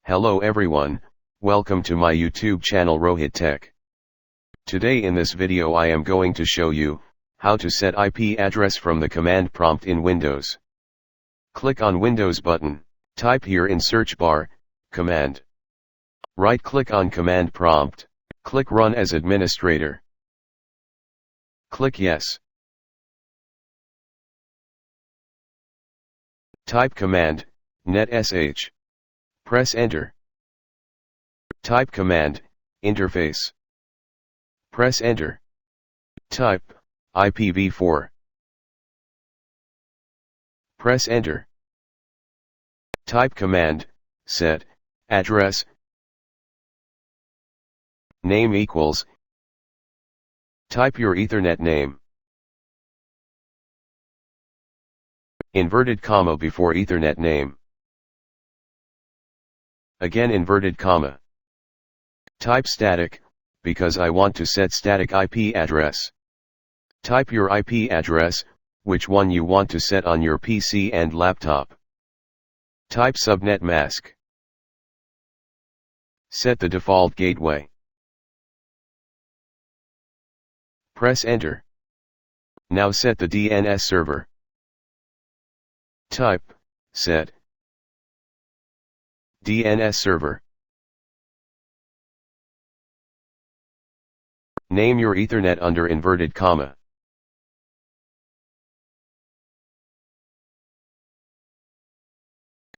Hello everyone, welcome to my YouTube channel Rohit Tech. Today in this video I am going to show you how to set IP address from the command prompt in Windows. Click on Windows button, type here in search bar, command. Right click on command prompt, click run as administrator. Click yes. Type command, netsh. Press enter. Type command, interface. Press enter. Type, IPv4. Press enter. Type command, set, address. Name equals. Type your Ethernet name. Inverted comma before Ethernet name. Again inverted comma. Type static, because I want to set static IP address. Type your IP address, which one you want to set on your PC and laptop. Type subnet mask. Set the default gateway. Press enter. Now set the DNS server. Type, set, DNS server. Name your Ethernet under inverted comma.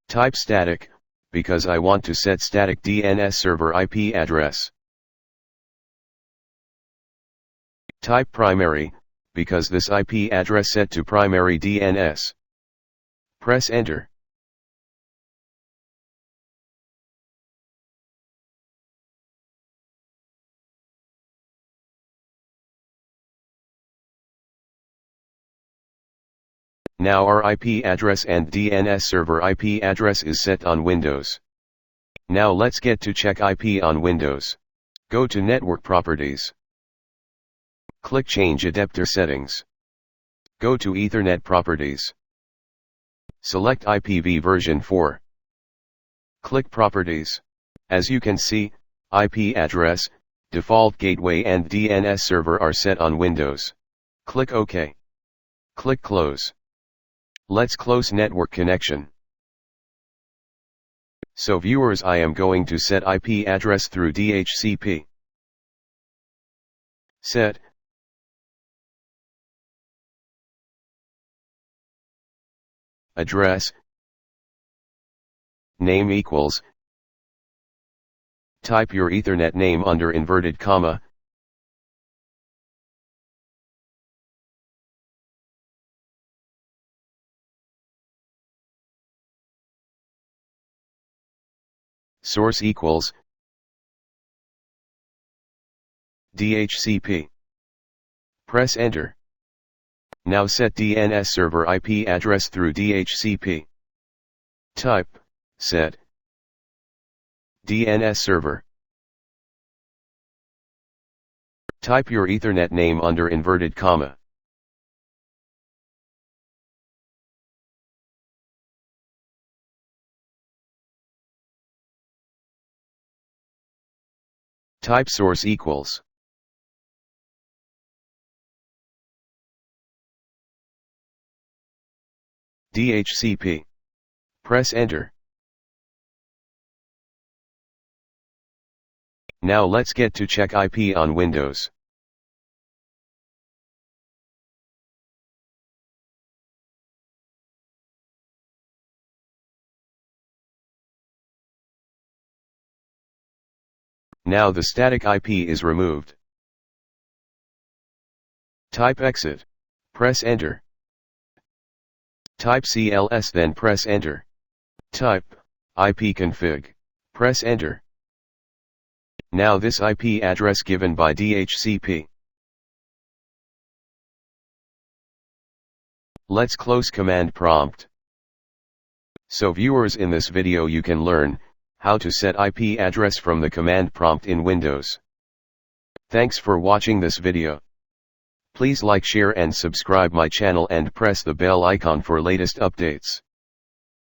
Type static, because I want to set static DNS server IP address. Type primary, because this IP address set to primary DNS. Press enter. Now our IP address and DNS server IP address is set on Windows. Now let's get to check IP on Windows. Go to Network Properties. Click Change Adapter Settings. Go to Ethernet Properties. Select IPv4. Click Properties. As you can see, IP address, default gateway and DNS server are set on Windows. Click OK. Click Close. Let's close network connection. So viewers, I am going to set IP address through DHCP. Set. Address. Name equals. Type your Ethernet name under inverted comma. Source equals. DHCP. Press enter. Now set DNS server IP address through DHCP. Type, set, DNS server. Type your Ethernet name under inverted comma. Type source equals. DHCP. Press enter. Now let's get to check IP on Windows. Now the static IP is removed. Type exit. Press enter. Type CLS then press enter. Type, ipconfig. Press enter. Now this IP address given by DHCP. Let's close command prompt. So viewers, in this video you can learn how to set IP address from the command prompt in Windows. Thanks for watching this video. Please like, share and subscribe my channel and press the bell icon for latest updates.